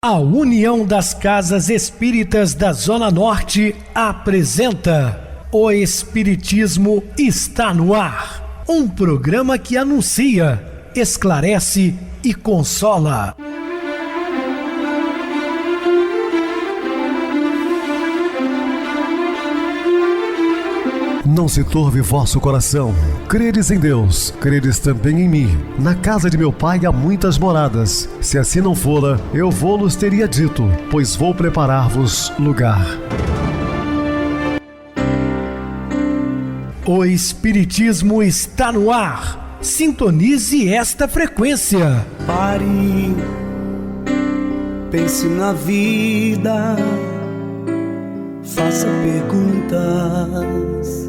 A União das Casas Espíritas da Zona Norte apresenta O Espiritismo está no ar. Um programa que anuncia, esclarece e consola. Não se turve vosso coração. Credes em Deus, credes também em mim. Na casa de meu pai há muitas moradas. Se assim não fora, eu vou-los teria dito, pois vou preparar-vos lugar. O Espiritismo está no ar. Sintonize esta frequência. Pare, pense na vida, faça perguntas.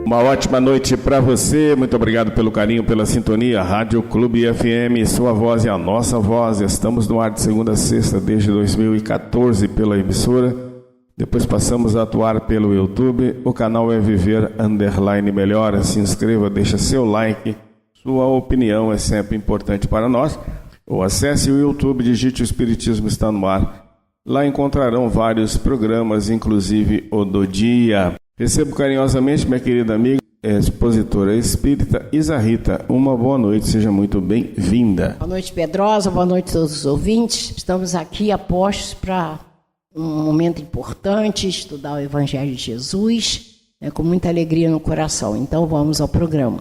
Uma ótima noite para você, muito obrigado pelo carinho, pela sintonia. Rádio Clube FM, sua voz é a nossa voz. Estamos no ar de segunda a sexta desde 2014 pela emissora. Depois passamos a atuar pelo YouTube. O canal é Viver _ Melhora. Se inscreva, deixa seu like. Sua opinião é sempre importante para nós. Ou acesse o YouTube, digite O Espiritismo está no ar. Lá encontrarão vários programas, inclusive o do dia. Recebo carinhosamente minha querida amiga, expositora espírita Isa Rita. Uma boa noite, seja muito bem-vinda. Boa noite, Pedrosa, boa noite a todos os ouvintes. Estamos aqui apostos para um momento importante, estudar o Evangelho de Jesus, com muita alegria no coração. Então vamos ao programa.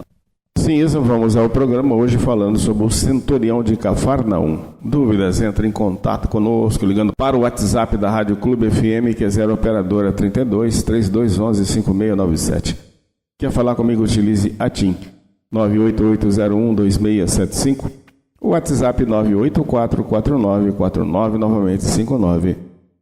Sim, Isa, vamos ao programa hoje falando sobre o Centurião de Cafarnaum. Dúvidas? Entre em contato conosco ligando para o WhatsApp da Rádio Clube FM, que é 0 operadora 32 3211 5697. Quer falar comigo? Utilize a TIM 988012675, o WhatsApp 9844949, novamente 59.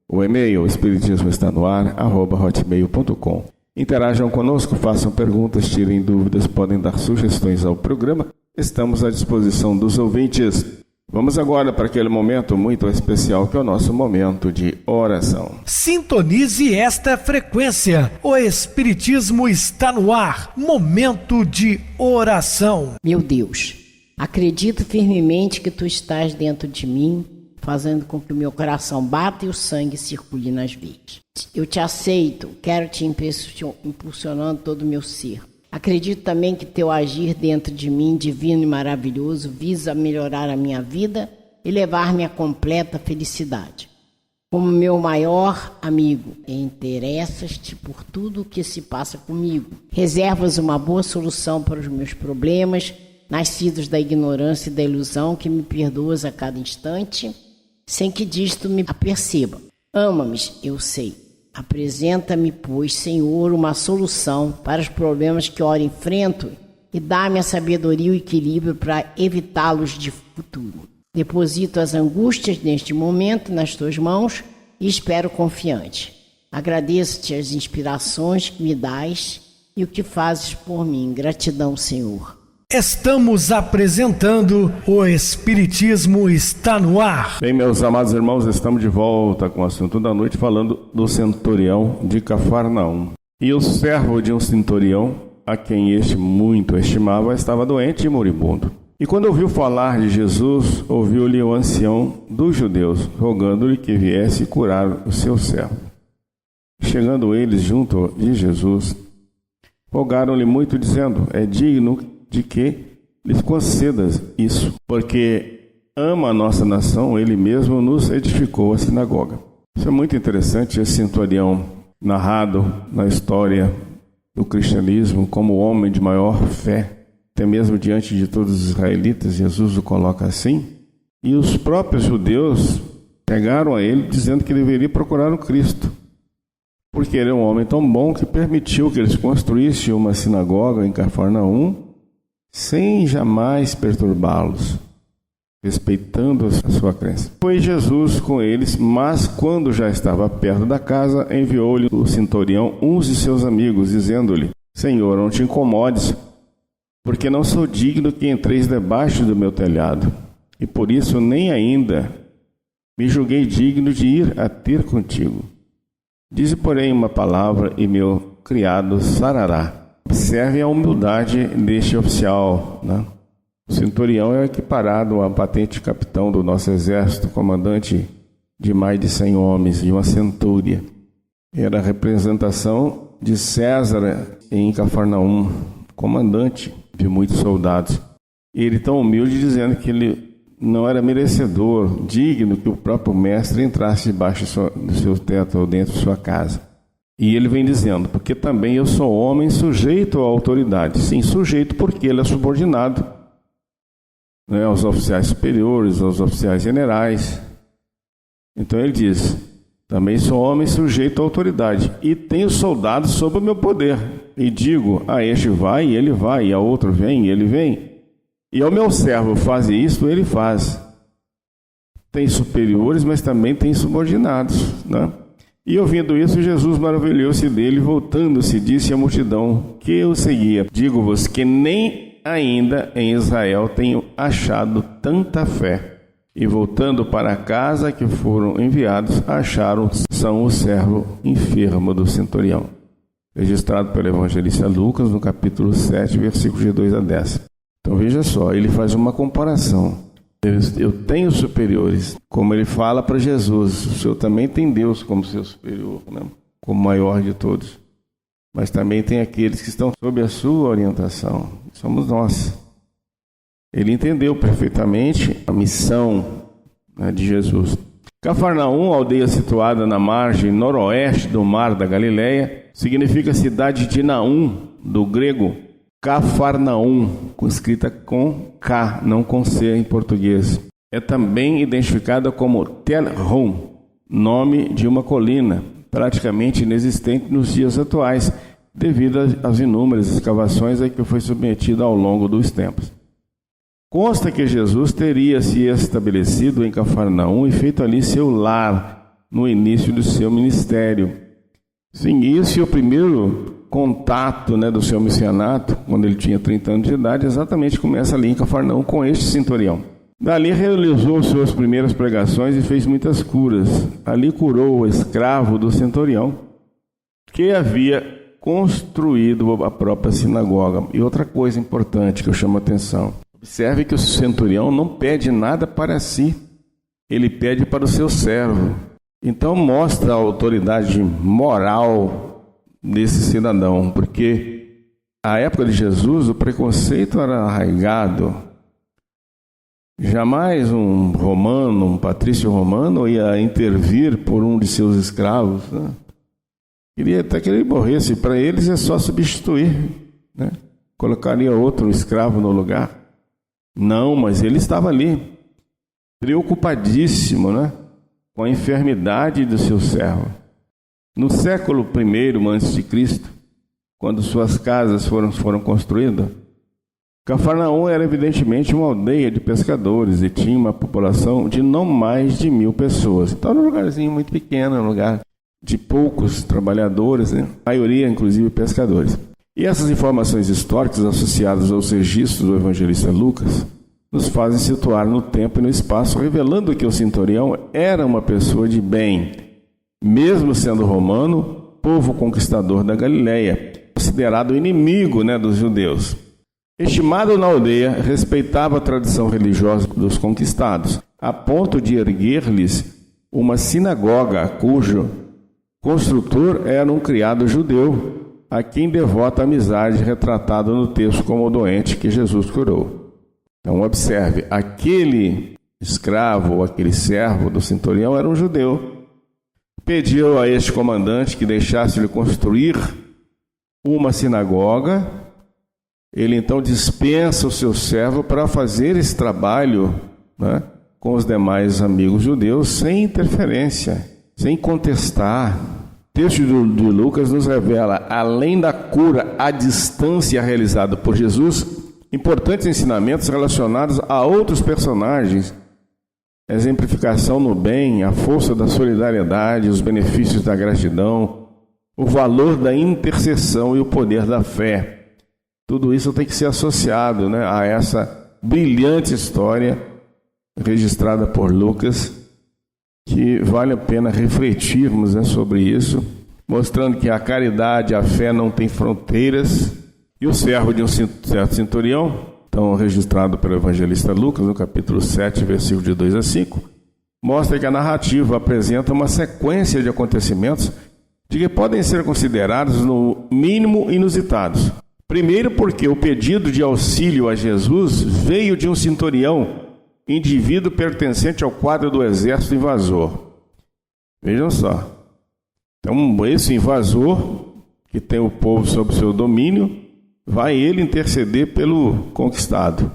O e-mail espiritismoestanoar@hotmail.com. Interajam conosco, façam perguntas, tirem dúvidas, podem dar sugestões ao programa. Estamos à disposição dos ouvintes. Vamos agora para aquele momento muito especial que é o nosso momento de oração. Sintonize esta frequência. O Espiritismo está no ar. Momento de oração. Meu Deus, acredito firmemente que Tu estás dentro de mim, fazendo com que o meu coração bata e o sangue circule nas veias. Eu te aceito, quero te impulsionando todo o meu ser. Acredito também que teu agir dentro de mim, divino e maravilhoso, visa melhorar a minha vida e levar-me à completa felicidade. Como meu maior amigo, interessas-te por tudo o que se passa comigo. Reservas uma boa solução para os meus problemas, nascidos da ignorância e da ilusão, que me perdoas a cada instante, sem que disto me aperceba. Ama-me, eu sei. Apresenta-me, pois, Senhor, uma solução para os problemas que ora enfrento e dá-me a sabedoria e o equilíbrio para evitá-los de futuro. Deposito as angústias neste momento nas tuas mãos e espero confiante. Agradeço-te as inspirações que me dás e o que fazes por mim. Gratidão, Senhor. Estamos apresentando O Espiritismo está no ar. Bem, meus amados irmãos, estamos de volta com o assunto da noite, falando do centurião de Cafarnaum. E o servo de um centurião, a quem este muito estimava, estava doente e moribundo. E quando ouviu falar de Jesus, ouviu-lhe o ancião dos judeus, rogando-lhe que viesse curar o seu servo. Chegando eles junto de Jesus, rogaram-lhe muito, dizendo: é digno de que lhes concedas isso, porque ama a nossa nação, ele mesmo nos edificou a sinagoga. Isso é muito interessante, esse centurião narrado na história do cristianismo como o homem de maior fé, até mesmo diante de todos os israelitas. Jesus o coloca assim, e os próprios judeus chegaram a ele dizendo que deveria procurar o Cristo, porque ele é um homem tão bom que permitiu que eles construíssem uma sinagoga em Cafarnaum, sem jamais perturbá-los, respeitando a sua crença. Foi Jesus com eles, mas quando já estava perto da casa, enviou-lhe o centurião uns de seus amigos, dizendo-lhe: Senhor, não te incomodes, porque não sou digno que entreis debaixo do meu telhado, e por isso nem ainda me julguei digno de ir a ter contigo. Dize, porém, uma palavra, e meu criado sarará. Observe a humildade deste oficial, né? O centurião é equiparado a patente capitão do nosso exército, comandante de mais de 100 homens, de uma centúria. Era a representação de César em Cafarnaum, comandante de muitos soldados. E ele tão humilde dizendo que ele não era merecedor, digno que o próprio mestre entrasse debaixo do seu teto ou dentro de sua casa. E ele vem dizendo, porque também eu sou homem sujeito à autoridade. Sim, sujeito porque ele é subordinado, né, aos oficiais superiores, aos oficiais generais. Então ele diz, também sou homem sujeito à autoridade e tenho soldados sob o meu poder. E digo, a este vai e ele vai, e a outro vem e ele vem. E ao meu servo faz isto, ele faz. Tem superiores, mas também tem subordinados, né? E ouvindo isso, Jesus maravilhou-se dele, voltando-se, disse à multidão que o seguia, digo-vos que nem ainda em Israel tenho achado tanta fé. E voltando para a casa que foram enviados, acharam São o servo enfermo do centurião. Registrado pelo evangelista Lucas, no capítulo 7, versículos de 2 a 10. Então veja só, ele faz uma comparação. Eu tenho superiores, como ele fala para Jesus, o Senhor também tem Deus como seu superior, né? Como maior de todos. Mas também tem aqueles que estão sob a sua orientação, somos nós. Ele entendeu perfeitamente a missão, né, de Jesus. Cafarnaum, aldeia situada na margem noroeste do mar da Galileia, significa cidade de Naum, do grego Cafarnaum, escrita com K, não com C em português. É também identificada como Tel-Rum, nome de uma colina, praticamente inexistente nos dias atuais, devido às inúmeras escavações a que foi submetida ao longo dos tempos. Consta que Jesus teria se estabelecido em Cafarnaum e feito ali seu lar no início do seu ministério. Sim, isso é o primeiro contato, né, do seu missionato, quando ele tinha 30 anos de idade, exatamente começa ali em Cafarnaum com este centurião. Dali realizou suas primeiras pregações e fez muitas curas. Ali curou o escravo do centurião, que havia construído a própria sinagoga. E outra coisa importante que eu chamo a atenção, observe que o centurião não pede nada para si, ele pede para o seu servo. Então mostra a autoridade moral desse cidadão, porque à época de Jesus o preconceito era arraigado. Jamais um romano, um patrício romano ia intervir por um de seus escravos, né? Queria até que ele morresse, para eles é só substituir, né? Colocaria outro escravo no lugar. Não, mas ele estava ali, preocupadíssimo, né, com a enfermidade do seu servo. No século I a.C., quando suas casas foram construídas, Cafarnaum era evidentemente uma aldeia de pescadores e tinha uma população de não mais de 1.000 pessoas. Então era um lugarzinho muito pequeno, um lugar de poucos trabalhadores, né? A maioria inclusive pescadores. E essas informações históricas associadas aos registros do evangelista Lucas nos fazem situar no tempo e no espaço, revelando que o centurião era uma pessoa de bem, mesmo sendo romano, povo conquistador da Galileia, considerado inimigo, né, dos judeus. Estimado na aldeia, respeitava a tradição religiosa dos conquistados, a ponto de erguer-lhes uma sinagoga, cujo construtor era um criado judeu, a quem devota amizade retratado no texto como o doente que Jesus curou. Então observe, aquele escravo ou aquele servo do centurião era um judeu. Pediu a este comandante que deixasse-lhe construir uma sinagoga. Ele então dispensa o seu servo para fazer esse trabalho, né, com os demais amigos judeus, sem interferência, sem contestar. O texto de Lucas nos revela, além da cura à distância realizada por Jesus, importantes ensinamentos relacionados a outros personagens. Exemplificação no bem, a força da solidariedade, os benefícios da gratidão, o valor da intercessão e o poder da fé. Tudo isso tem que ser associado, né, a essa brilhante história registrada por Lucas, que vale a pena refletirmos, né, sobre isso, mostrando que a caridade, a fé não tem fronteiras. E o servo de um certo centurião, então registrado pelo evangelista Lucas, no capítulo 7, versículo de 2 a 5, mostra que a narrativa apresenta uma sequência de acontecimentos de que podem ser considerados no mínimo inusitados. Primeiro, porque o pedido de auxílio a Jesus veio de um centurião, indivíduo pertencente ao quadro do exército invasor. Vejam só. Então, esse invasor, que tem o povo sob seu domínio, vai ele interceder pelo conquistado.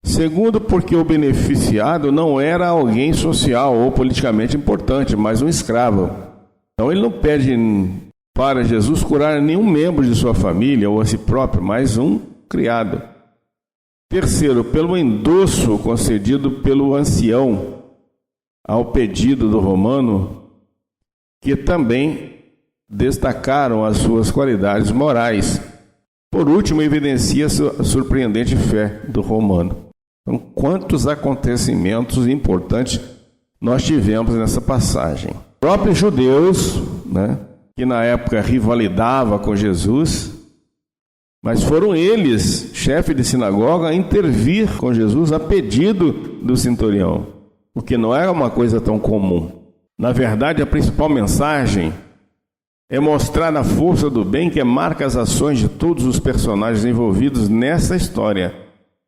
Segundo, porque o beneficiado não era alguém social ou politicamente importante, mas um escravo. Então ele não pede para Jesus curar nenhum membro de sua família ou a si próprio, mas um criado. Terceiro, pelo endosso concedido pelo ancião ao pedido do romano, que também destacaram as suas qualidades morais. Por último, evidencia a surpreendente fé do romano. Então, quantos acontecimentos importantes nós tivemos nessa passagem. Próprios judeus, que na época rivalidavam com Jesus, mas foram eles, chefe de sinagoga, a intervir com Jesus a pedido do centurião, o que não era uma coisa tão comum. Na verdade, a principal mensagem é mostrar a força do bem que marca as ações de todos os personagens envolvidos nessa história.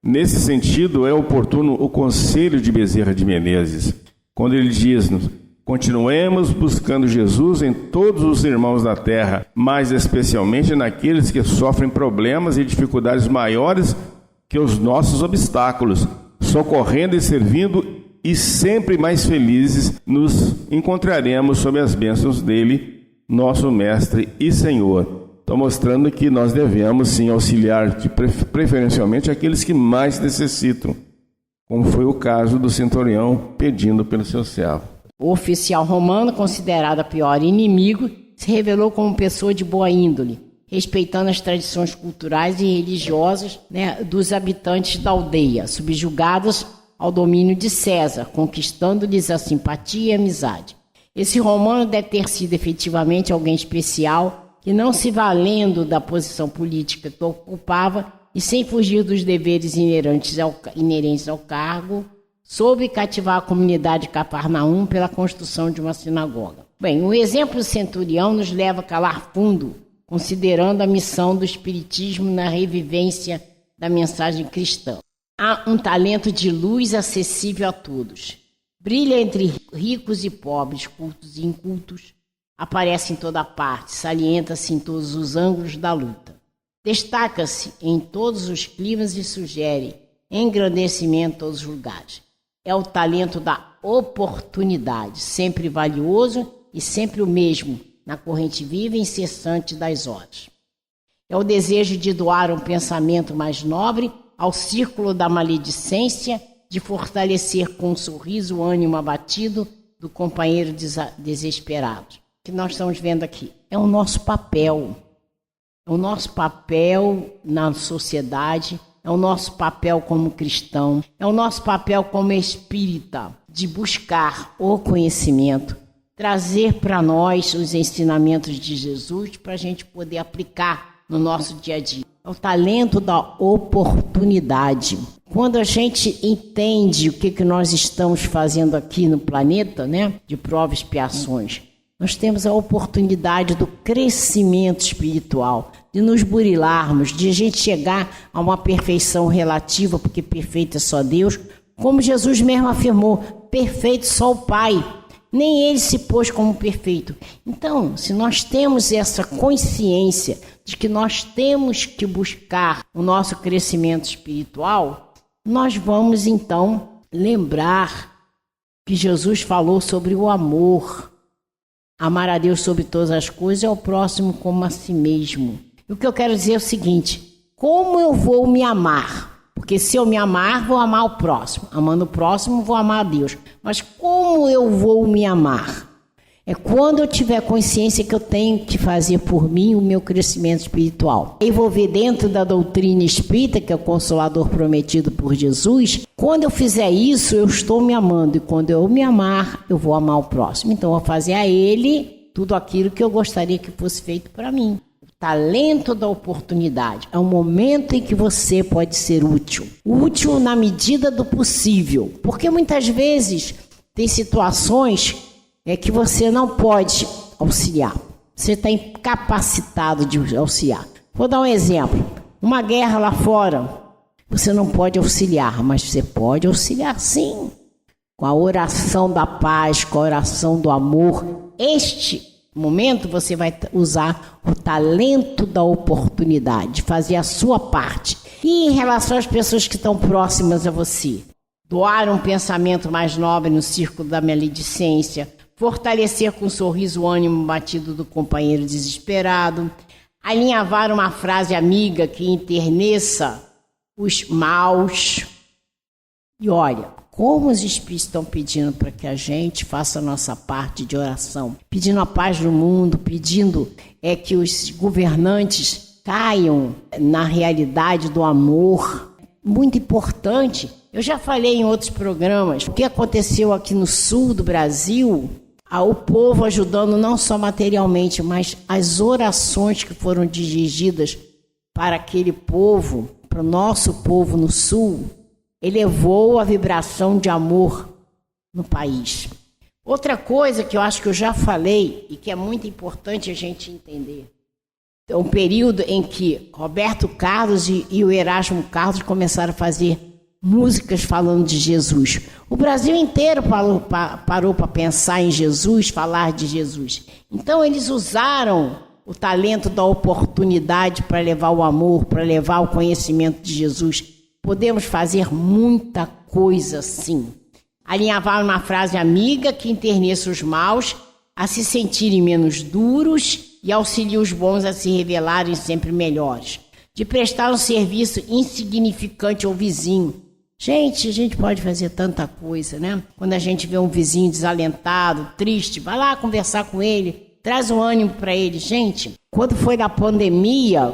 Nesse sentido, é oportuno o conselho de Bezerra de Menezes, quando ele diz-nos: continuemos buscando Jesus em todos os irmãos da terra, mas especialmente naqueles que sofrem problemas e dificuldades maiores que os nossos obstáculos, socorrendo e servindo, e sempre mais felizes nos encontraremos sob as bênçãos dele, nosso Mestre e Senhor. Estou mostrando que nós devemos sim auxiliar preferencialmente aqueles que mais necessitam, como foi o caso do centurião pedindo pelo seu servo. O oficial romano, considerado o pior inimigo, se revelou como pessoa de boa índole, respeitando as tradições culturais e religiosas dos habitantes da aldeia, subjugadas ao domínio de César, conquistando-lhes a simpatia e a amizade. Esse romano deve ter sido efetivamente alguém especial, que não se valendo da posição política que ocupava e sem fugir dos deveres inerentes ao cargo, soube cativar a comunidade de Cafarnaum pela construção de uma sinagoga. Bem, o exemplo do centurião nos leva a calar fundo, considerando a missão do espiritismo na revivência da mensagem cristã. Há um talento de luz acessível a todos. Brilha entre ricos e pobres, cultos e incultos, aparece em toda parte, salienta-se em todos os ângulos da luta. Destaca-se em todos os climas e sugere engrandecimento em todos os lugares. É o talento da oportunidade, sempre valioso e sempre o mesmo, na corrente viva e incessante das horas. É o desejo de doar um pensamento mais nobre ao círculo da maledicência, de fortalecer com um sorriso o ânimo abatido do companheiro desesperado. O que nós estamos vendo aqui é o nosso papel. É o nosso papel na sociedade, é o nosso papel como cristão, é o nosso papel como espírita, de buscar o conhecimento, trazer para nós os ensinamentos de Jesus para a gente poder aplicar no nosso dia a dia. É o talento da oportunidade. Quando a gente entende o que nós estamos fazendo aqui no planeta, de provas e expiações, nós temos a oportunidade do crescimento espiritual, de nos burilarmos, de a gente chegar a uma perfeição relativa, porque perfeito é só Deus, como Jesus mesmo afirmou, perfeito só o Pai, nem Ele se pôs como perfeito. Então, se nós temos essa consciência de que nós temos que buscar o nosso crescimento espiritual, nós vamos então lembrar que Jesus falou sobre o amor. Amar a Deus sobre todas as coisas e ao próximo como a si mesmo. E o que eu quero dizer é o seguinte: como eu vou me amar? Porque se eu me amar, vou amar o próximo. Amando o próximo, vou amar a Deus. Mas como eu vou me amar? É quando eu tiver consciência que eu tenho que fazer por mim o meu crescimento espiritual. Envolver dentro da doutrina espírita, que é o Consolador prometido por Jesus. Quando eu fizer isso, eu estou me amando. E quando eu me amar, eu vou amar o próximo. Então, eu vou fazer a ele tudo aquilo que eu gostaria que fosse feito para mim. O talento da oportunidade é um momento em que você pode ser útil. Útil na medida do possível. Porque muitas vezes Tem situações que você não pode auxiliar. Você está incapacitado de auxiliar. Vou dar um exemplo. Uma guerra lá fora, você não pode auxiliar, mas você pode auxiliar sim. Com a oração da paz, com a oração do amor. Este momento você vai usar o talento da oportunidade, fazer a sua parte. E em relação às pessoas que estão próximas a você, doar um pensamento mais nobre no círculo da maledicência, fortalecer com um sorriso o ânimo batido do companheiro desesperado, alinhavar uma frase amiga que enterneça os maus. E olha, como os Espíritos estão pedindo para que a gente faça a nossa parte de oração, pedindo a paz no mundo, pedindo que os governantes caiam na realidade do amor. Muito importante. Eu já falei em outros programas, o que aconteceu aqui no sul do Brasil, o povo ajudando não só materialmente, mas as orações que foram dirigidas para aquele povo, para o nosso povo no sul, elevou a vibração de amor no país. Outra coisa que eu acho que eu já falei e que é muito importante a gente entender, é um período em que Roberto Carlos e o Erasmo Carlos começaram a fazer músicas falando de Jesus. O Brasil inteiro parou para pensar em Jesus, falar de Jesus. Então eles usaram o talento da oportunidade para levar o amor, para levar o conhecimento de Jesus. Podemos fazer muita coisa sim. Alinhavar uma frase amiga que enterneça os maus a se sentirem menos duros e auxilia os bons a se revelarem sempre melhores. De prestar um serviço insignificante ao vizinho. Gente, a gente pode fazer tanta coisa, né? Quando a gente vê um vizinho desalentado, triste, vai lá conversar com ele, traz um ânimo para ele. Gente, quando foi da pandemia,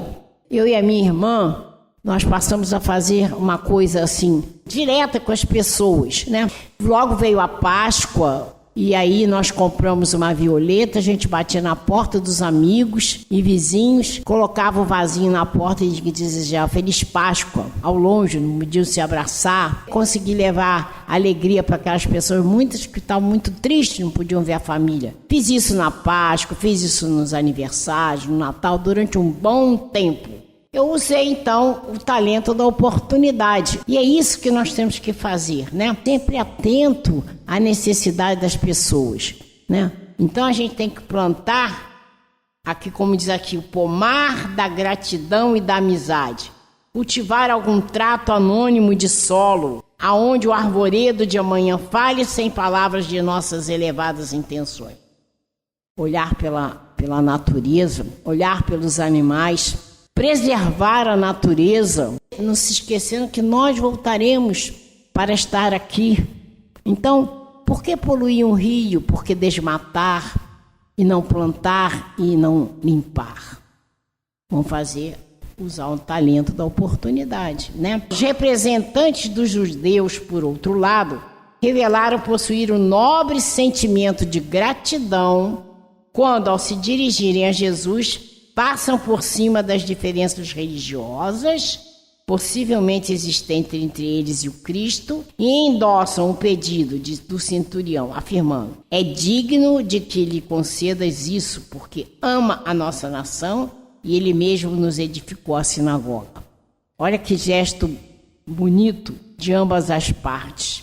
eu e a minha irmã, nós passamos a fazer uma coisa assim, direta com as pessoas, né? Logo veio a Páscoa, e aí nós compramos uma violeta, a gente batia na porta dos amigos e vizinhos, colocava o vasinho na porta e desejava Feliz Páscoa. Ao longe, não podiam se abraçar. Consegui levar alegria para aquelas pessoas, muitas que estavam muito tristes, não podiam ver a família. Fiz isso na Páscoa, fiz isso nos aniversários, no Natal, durante um bom tempo. Eu usei, então, o talento da oportunidade. E é isso que nós temos que fazer, né? Sempre atento à necessidade das pessoas, né? Então, a gente tem que plantar, aqui como diz aqui, o pomar da gratidão e da amizade. Cultivar algum trato anônimo de solo, aonde o arvoredo de amanhã fale sem palavras de nossas elevadas intenções. Olhar pela natureza, olhar pelos animais, preservar a natureza, não se esquecendo que nós voltaremos para estar aqui. Então, por que poluir um rio? Por que desmatar e não plantar e não limpar? Vamos usar o talento da oportunidade, né? Os representantes dos judeus, por outro lado, revelaram possuir um nobre sentimento de gratidão quando, ao se dirigirem a Jesus, passam por cima das diferenças religiosas, possivelmente existentes entre eles e o Cristo, e endossam o pedido do centurião, afirmando: é digno de que lhe concedas isso, porque ama a nossa nação e ele mesmo nos edificou a sinagoga. Olha que gesto bonito de ambas as partes,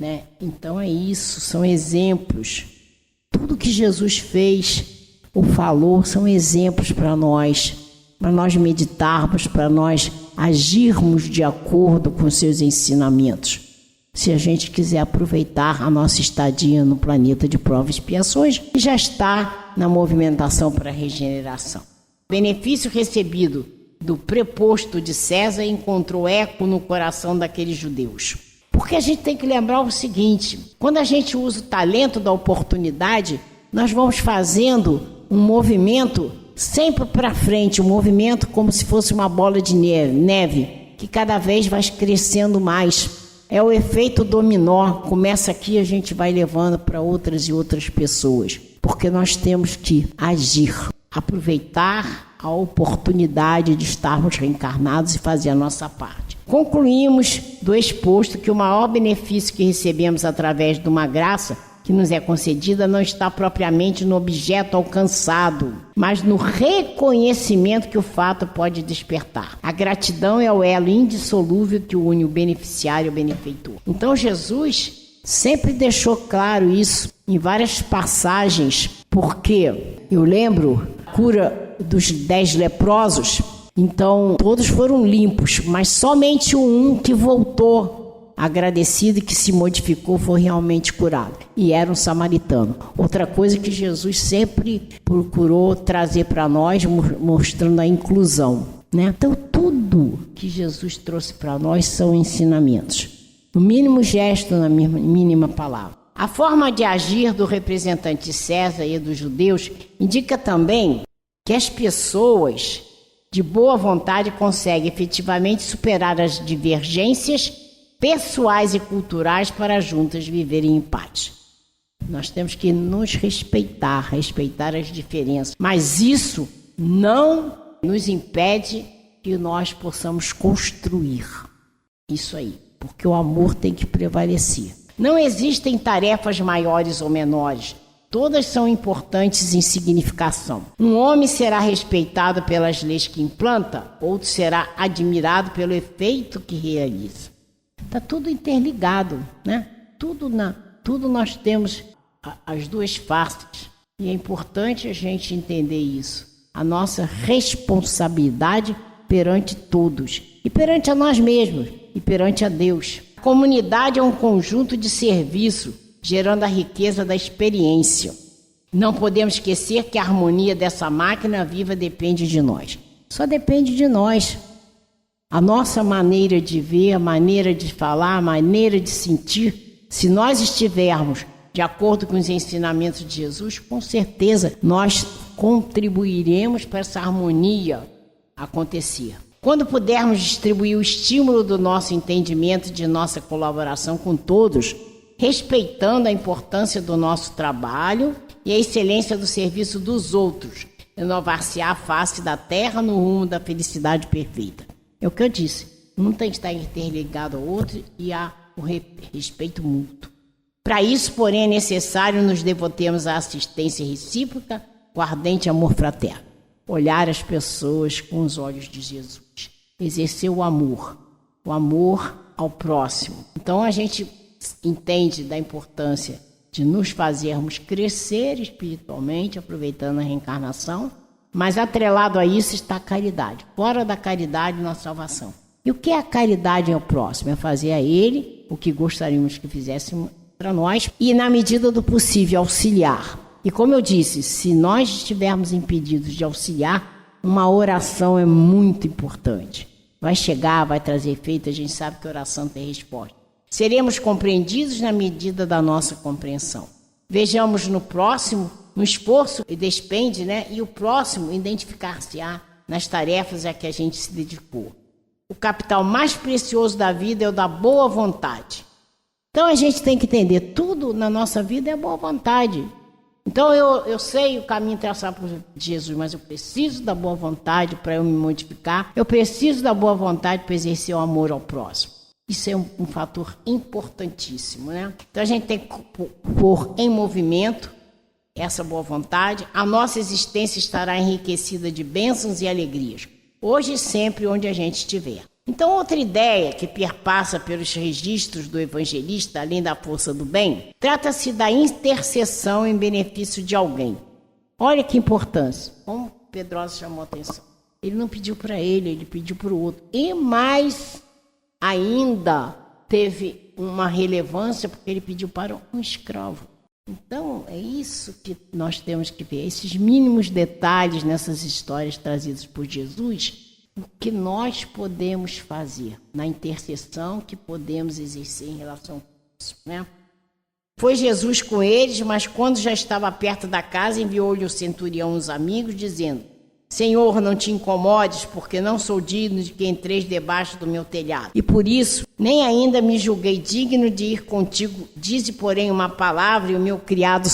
né? Então é isso, são exemplos. Tudo que Jesus fez ou falou são exemplos para nós meditarmos, para nós agirmos de acordo com seus ensinamentos. Se a gente quiser aproveitar a nossa estadia no planeta de provas e expiações, que já está na movimentação para a regeneração. O benefício recebido do preposto de César encontrou eco no coração daqueles judeus. Porque a gente tem que lembrar o seguinte: quando a gente usa o talento da oportunidade, nós vamos fazendo um movimento sempre para frente, um movimento como se fosse uma bola de neve, que cada vez vai crescendo mais. É o efeito dominó, começa aqui, a gente vai levando para outras e outras pessoas, porque nós temos que agir, aproveitar a oportunidade de estarmos reencarnados e fazer a nossa parte. Concluímos do exposto que o maior benefício que recebemos através de uma graça que nos é concedida não está propriamente no objeto alcançado, mas no reconhecimento que o fato pode despertar. A gratidão é o elo indissolúvel que une o beneficiário e o benefeitor. Então Jesus sempre deixou claro isso em várias passagens, porque eu lembro a cura dos 10 leprosos, então todos foram limpos, mas somente um que voltou agradecido e que se modificou foi realmente curado, e era um samaritano. Outra coisa que Jesus sempre procurou trazer para nós, mostrando a inclusão, né? Então tudo que Jesus trouxe para nós são ensinamentos, no mínimo gesto, na mínima palavra. A forma de agir do representante César e dos judeus indica também que as pessoas de boa vontade conseguem efetivamente superar as divergências pessoais e culturais para juntas viverem em paz. Nós temos que nos respeitar as diferenças, mas isso não nos impede que nós possamos construir isso aí, porque o amor tem que prevalecer. Não existem tarefas maiores ou menores, todas são importantes em significação. Um homem será respeitado pelas leis que implanta, outro será admirado pelo efeito que realiza. Está tudo interligado, né? Tudo nós temos as duas faces. E é importante a gente entender isso. A nossa responsabilidade perante todos. E perante a nós mesmos. E perante a Deus. A comunidade é um conjunto de serviço, gerando a riqueza da experiência. Não podemos esquecer que a harmonia dessa máquina viva depende de nós. Só depende de nós. A nossa maneira de ver, a maneira de falar, a maneira de sentir, se nós estivermos de acordo com os ensinamentos de Jesus, com certeza nós contribuiremos para essa harmonia acontecer. Quando pudermos distribuir o estímulo do nosso entendimento, de nossa colaboração com todos, respeitando a importância do nosso trabalho e a excelência do serviço dos outros, renovar-se-á a face da terra no rumo da felicidade perfeita. É o que eu disse, um tem que estar interligado ao outro e há o respeito mútuo. Para isso, porém, é necessário nos devotemos à assistência recíproca com ardente amor fraterno. Olhar as pessoas com os olhos de Jesus. Exercer o amor ao próximo. Então a gente entende da importância de nos fazermos crescer espiritualmente, aproveitando a reencarnação, mas atrelado a isso está a caridade. Fora da caridade, na salvação. E o que é a caridade ao próximo? É fazer a ele o que gostaríamos que fizéssemos para nós e, na medida do possível, auxiliar. E como eu disse, se nós estivermos impedidos de auxiliar, uma oração é muito importante. Vai chegar, vai trazer efeito, a gente sabe que a oração tem resposta. Seremos compreendidos na medida da nossa compreensão. Vejamos no próximo, no esforço e despende, né? E o próximo identificar-se-á nas tarefas a que a gente se dedicou. O capital mais precioso da vida é o da boa vontade. Então a gente tem que entender, tudo na nossa vida é boa vontade. Então eu sei o caminho traçado por Jesus, mas eu preciso da boa vontade para eu me modificar. Eu preciso da boa vontade para exercer o amor ao próximo. Isso é um fator importantíssimo, né? Então a gente tem que pôr em movimento essa boa vontade. A nossa existência estará enriquecida de bênçãos e alegrias, hoje e sempre onde a gente estiver. Então, outra ideia que perpassa pelos registros do evangelista, além da força do bem, trata-se da intercessão em benefício de alguém. Olha que importância, como Pedrosa chamou a atenção. Ele não pediu para ele pediu para o outro. E mais ainda teve uma relevância porque ele pediu para um escravo. Então, é isso que nós temos que ver, esses mínimos detalhes nessas histórias trazidas por Jesus, o que nós podemos fazer na intercessão que podemos exercer em relação a isso, né? Foi Jesus com eles, mas quando já estava perto da casa, enviou-lhe o centurião uns amigos, dizendo: Senhor, não te incomodes, porque não sou digno de que entreis debaixo do meu telhado. E por isso, nem ainda me julguei digno de ir contigo. Dize, porém, uma palavra e o meu criado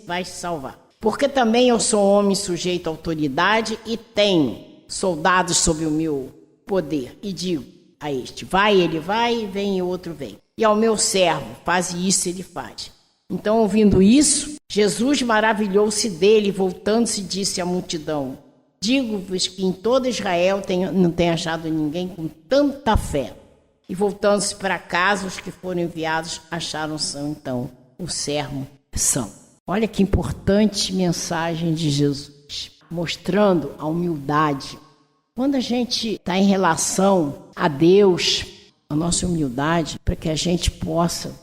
vai se salvar. Porque também eu sou homem sujeito à autoridade e tenho soldados sob o meu poder. E digo: a este. Vai, ele vai, vem e outro vem. E ao meu servo, faz isso, ele faz. Então, ouvindo isso, Jesus maravilhou-se dele, voltando-se, disse à multidão: digo-vos que em todo Israel não tem achado ninguém com tanta fé. E voltando-se para casa, os que foram enviados acharam então o servo são. Olha que importante mensagem de Jesus, mostrando a humildade. Quando a gente está em relação a Deus, a nossa humildade, para que a gente possa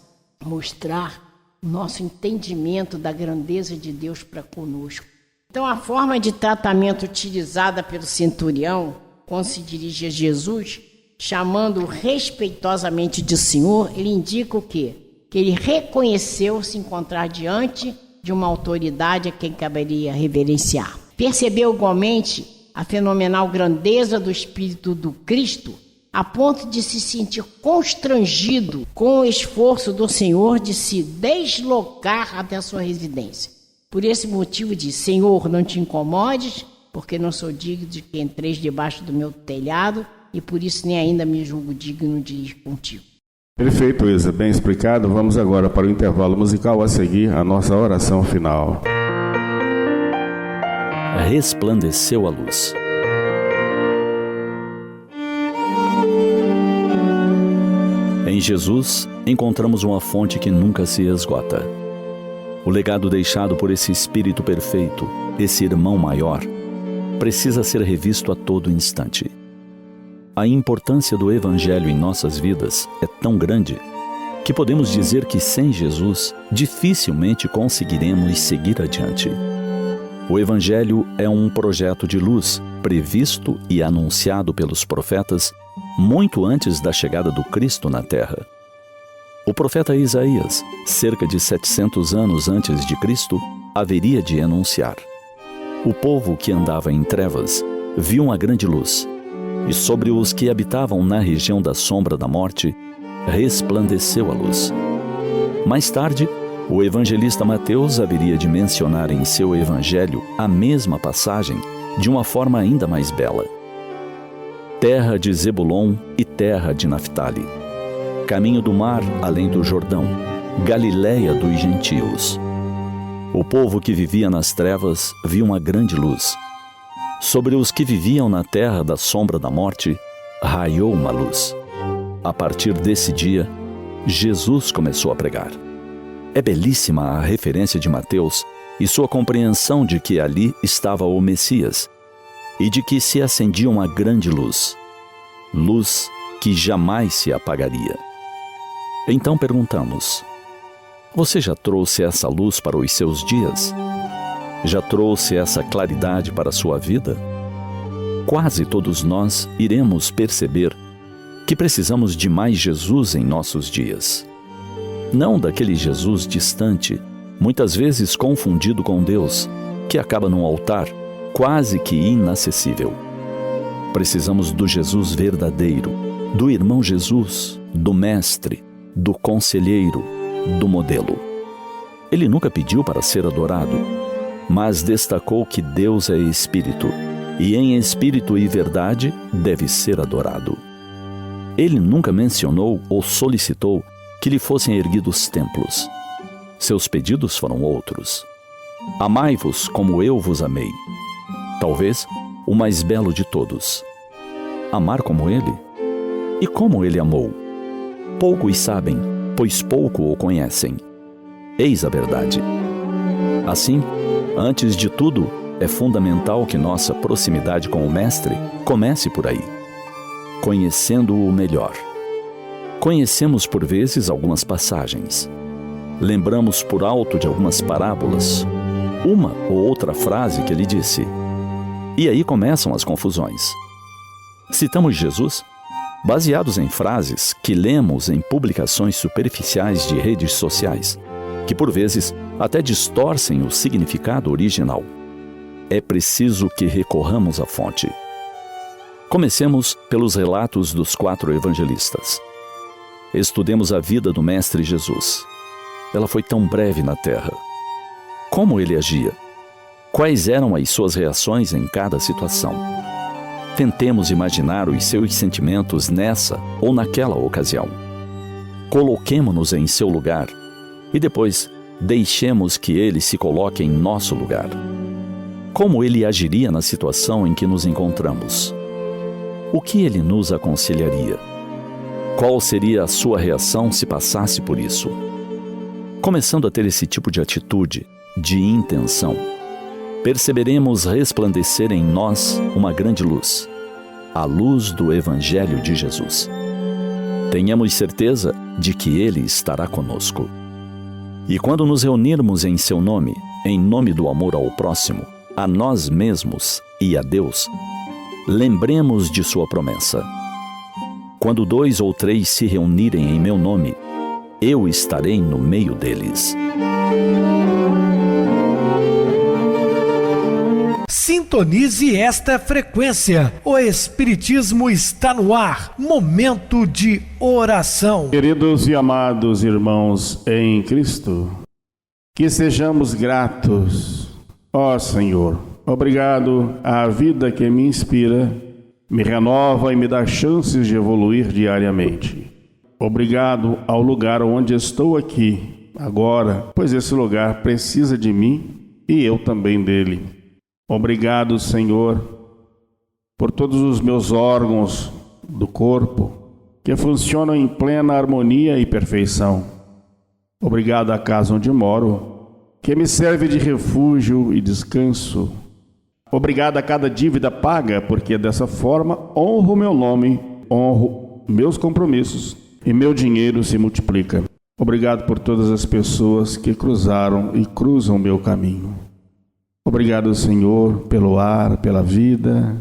mostrar o nosso entendimento da grandeza de Deus para conosco. Então, a forma de tratamento utilizada pelo centurião, quando se dirige a Jesus, chamando-o respeitosamente de Senhor, ele indica o quê? Que ele reconheceu se encontrar diante de uma autoridade a quem caberia reverenciar. Percebeu igualmente a fenomenal grandeza do Espírito do Cristo, a ponto de se sentir constrangido com o esforço do Senhor de se deslocar até a sua residência. Por esse motivo disse: Senhor, não te incomodes, porque não sou digno de que entreis debaixo do meu telhado, e por isso nem ainda me julgo digno de ir contigo. Perfeito, Isa, bem explicado. Vamos agora para o intervalo musical, a seguir a nossa oração final. Resplandeceu a luz. Em Jesus, encontramos uma fonte que nunca se esgota. O legado deixado por esse Espírito perfeito, esse irmão maior, precisa ser revisto a todo instante. A importância do Evangelho em nossas vidas é tão grande que podemos dizer que sem Jesus dificilmente conseguiremos seguir adiante. O Evangelho é um projeto de luz previsto e anunciado pelos profetas muito antes da chegada do Cristo na Terra. O profeta Isaías, cerca de 700 anos antes de Cristo, haveria de enunciar: o povo que andava em trevas viu uma grande luz, e sobre os que habitavam na região da sombra da morte resplandeceu a luz. Mais tarde, o evangelista Mateus haveria de mencionar em seu evangelho a mesma passagem de uma forma ainda mais bela: terra de Zebulon e terra de Naftali, caminho do mar além do Jordão, Galiléia dos gentios. O povo que vivia nas trevas viu uma grande luz. Sobre os que viviam na terra da sombra da morte, raiou uma luz. A partir desse dia, Jesus começou a pregar. É belíssima a referência de Mateus e sua compreensão de que ali estava o Messias e de que se acendia uma grande luz, luz que jamais se apagaria. Então perguntamos: você já trouxe essa luz para os seus dias? Já trouxe essa claridade para a sua vida? Quase todos nós iremos perceber que precisamos de mais Jesus em nossos dias. Não daquele Jesus distante, muitas vezes confundido com Deus, que acaba num altar quase que inacessível. Precisamos do Jesus verdadeiro, do irmão Jesus, do mestre, do conselheiro, do modelo. Ele nunca pediu para ser adorado, mas destacou que Deus é Espírito, e em espírito e verdade deve ser adorado. Ele nunca mencionou ou solicitou que lhe fossem erguidos templos. Seus pedidos foram outros: amai-vos como eu vos amei. Talvez o mais belo de todos. Amar como ele? E como ele amou? Poucos sabem, pois pouco o conhecem. Eis a verdade. Assim, antes de tudo, é fundamental que nossa proximidade com o Mestre comece por aí, conhecendo-o melhor. Conhecemos por vezes algumas passagens. Lembramos por alto de algumas parábolas, uma ou outra frase que ele disse. E aí começam as confusões. Citamos Jesus baseados em frases que lemos em publicações superficiais de redes sociais, que por vezes até distorcem o significado original. É preciso que recorramos à fonte. Comecemos pelos relatos dos 4 evangelistas. Estudemos a vida do Mestre Jesus. Ela foi tão breve na terra. Como ele agia? Quais eram as suas reações em cada situação? Tentemos imaginar os seus sentimentos nessa ou naquela ocasião. Coloquemo-nos em seu lugar e depois deixemos que ele se coloque em nosso lugar. Como ele agiria na situação em que nos encontramos? O que ele nos aconselharia? Qual seria a sua reação se passasse por isso? Começando a ter esse tipo de atitude, de intenção, perceberemos resplandecer em nós uma grande luz, a luz do Evangelho de Jesus. Tenhamos certeza de que Ele estará conosco. E quando nos reunirmos em seu nome, em nome do amor ao próximo, a nós mesmos e a Deus, lembremos de sua promessa. Quando 2 ou 3 se reunirem em meu nome, eu estarei no meio deles. Sintonize esta frequência. O Espiritismo está no ar. Momento de oração. Queridos e amados irmãos em Cristo, que sejamos gratos, ó Senhor. Obrigado à vida que me inspira, me renova e me dá chances de evoluir diariamente. Obrigado ao lugar onde estou aqui, agora, pois esse lugar precisa de mim e eu também dele. Obrigado, Senhor, por todos os meus órgãos do corpo que funcionam em plena harmonia e perfeição. Obrigado à casa onde moro, que me serve de refúgio e descanso. Obrigado a cada dívida paga, porque dessa forma honro meu nome, honro meus compromissos e meu dinheiro se multiplica. Obrigado por todas as pessoas que cruzaram e cruzam meu caminho. Obrigado, Senhor, pelo ar, pela vida,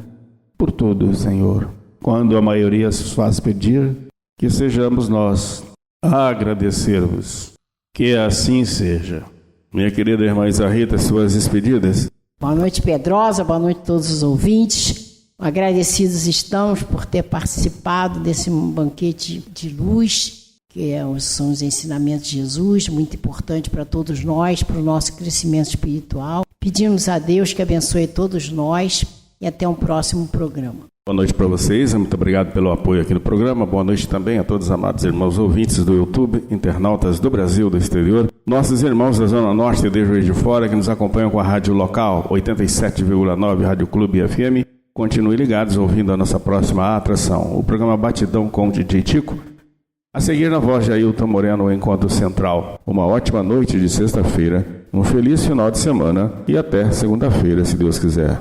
por tudo, Senhor. Quando a maioria se faz pedir, que sejamos nós a agradecermos. Que assim seja. Minha querida irmã Isarrita, suas despedidas. Boa noite, Pedrosa. Boa noite a todos os ouvintes. Agradecidos estamos por ter participado desse banquete de luz, que são os ensinamentos de Jesus, muito importante para todos nós, para o nosso crescimento espiritual. Pedimos a Deus que abençoe todos nós e até um próximo programa. Boa noite para vocês, muito obrigado pelo apoio aqui no programa. Boa noite também a todos os amados irmãos ouvintes do YouTube, internautas do Brasil, do exterior, nossos irmãos da Zona Norte e de Juiz de Fora que nos acompanham com a rádio local 87,9 Rádio Clube FM. Continuem ligados ouvindo a nossa próxima atração, o programa Batidão com o DJ Tico. A seguir, na voz de Ailton Moreno, o Encontro Central. Uma ótima noite de sexta-feira, um feliz final de semana e até segunda-feira, se Deus quiser.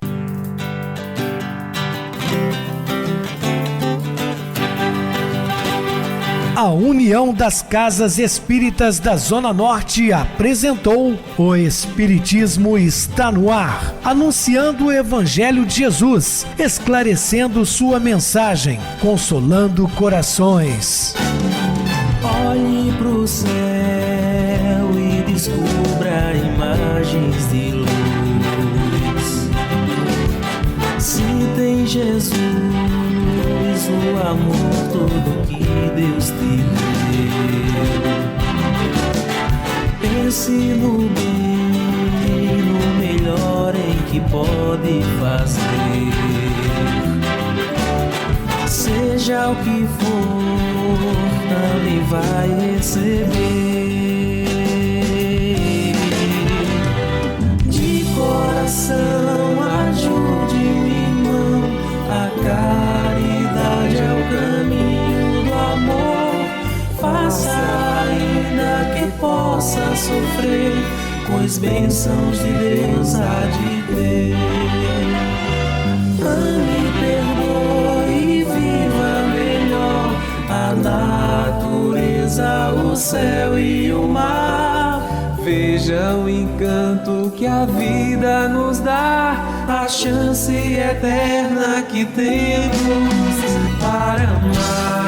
A União das Casas Espíritas da Zona Norte apresentou O Espiritismo está no ar, anunciando o Evangelho de Jesus, esclarecendo sua mensagem, consolando corações. Olhe pro céu e descubra imagens de luz. Se tem Jesus, o amor todo que Deus te deu. Pense no bem, no melhor em que pode fazer. Seja o que for, também vai receber. De coração, ajude-me, irmão, a caridade é o caminho do amor. Faça ainda que possa sofrer, pois bênçãos de Deus há de ter. Ame, perdoe e viva melhor a natureza, o céu e o mar. Veja o encanto que a vida nos dá, a chance eterna que temos para amar.